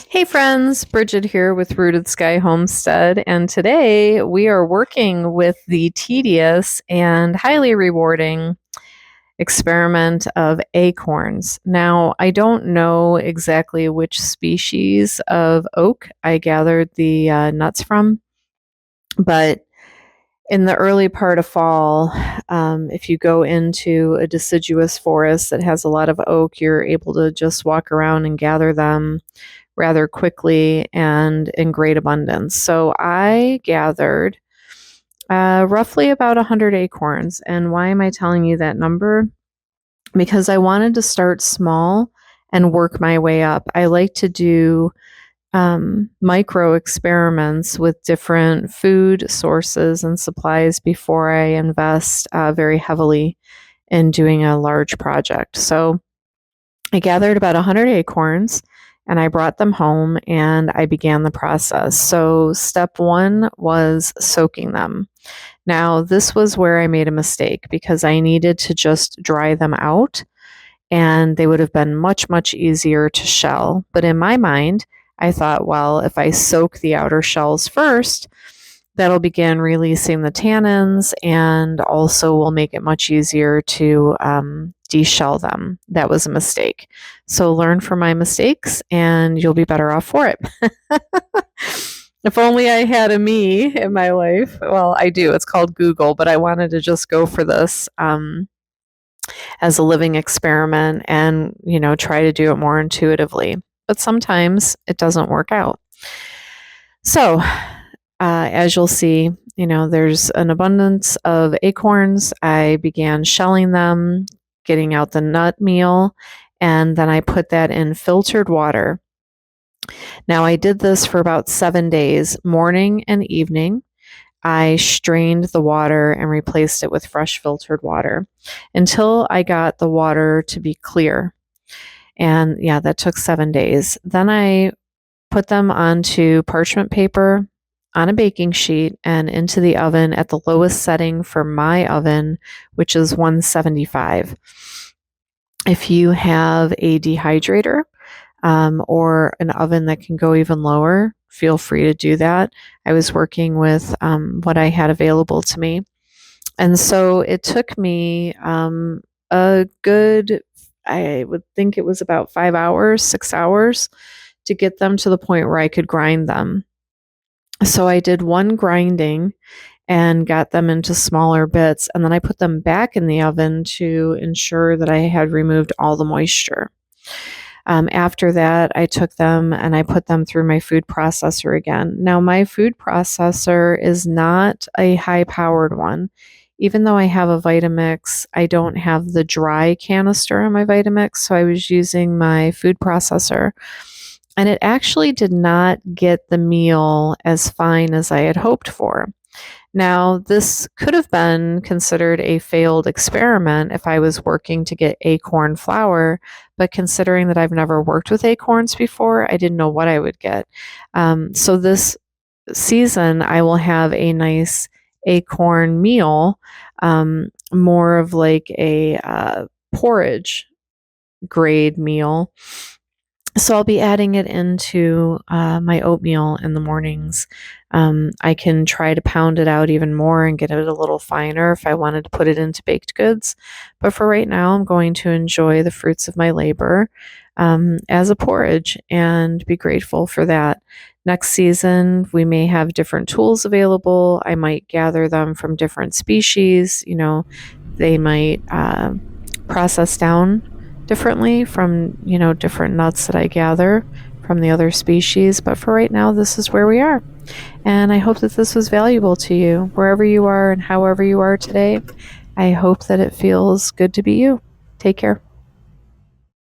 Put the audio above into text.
Hey friends, Bridget here with Rooted Sky Homestead, and today we are working with the tedious and highly rewarding experiment of acorns. Now, I don't know exactly which species of oak I gathered the nuts from, but in the early part of fall, if you go into a deciduous forest that has a lot of oak, you're able to just walk around and gather them rather quickly and in great abundance. So I gathered roughly about 100 acorns. And why am I telling you that number? Because I wanted to start small and work my way up. I like to do micro experiments with different food sources and supplies before I invest very heavily in doing a large project. So I gathered about 100 acorns and I brought them home and I began the process. So, step one was soaking them. Now, this was where I made a mistake because I needed to just dry them out and they would have been much, much easier to shell. But in my mind, I thought, well, if I soak the outer shells first, that'll begin releasing the tannins and also will make it much easier to deshell them. That was a mistake. So learn from my mistakes and you'll be better off for it. If only I had a me in my life. Well, I do. It's called Google, but I wanted to just go for this as a living experiment and, try to do it more intuitively. But sometimes it doesn't work out. So, as you'll see, there's an abundance of acorns. I began shelling them, getting out the nut meal, and then I put that in filtered water. Now, I did this for about 7 days, morning and evening. I strained the water and replaced it with fresh filtered water until I got the water to be clear. And yeah, that took 7 days. Then I put them onto parchment paper on a baking sheet and into the oven at the lowest setting for my oven, which is 175. If you have a dehydrator or an oven that can go even lower, feel free to do that. I was working with what I had available to me. And so it took me a good, I would think it was about 5 hours, 6 hours to get them to the point where I could grind them. So I did one grinding and got them into smaller bits, and then I put them back in the oven to ensure that I had removed all the moisture. After that, I took them and I put them through my food processor again. Now, my food processor is not a high-powered one. Even though I have a Vitamix, I don't have the dry canister in my Vitamix, so I was using my food processor. And it actually did not get the meal as fine as I had hoped for. Now, this could have been considered a failed experiment if I was working to get acorn flour, but considering that I've never worked with acorns before, I didn't know what I would get. So this season, I will have a nice acorn meal, more of like a porridge grade meal. So I'll be adding it into my oatmeal in the mornings. I can try to pound it out even more and get it a little finer if I wanted to put it into baked goods. But for right now, I'm going to enjoy the fruits of my labor as a porridge and be grateful for that. Next season, we may have different tools available. I might gather them from different species. They might process down differently from, different nuts that I gather from the other species. But for right now, this is where we are. And I hope that this was valuable to you, wherever you are and however you are today. I hope that it feels good to be you. Take care.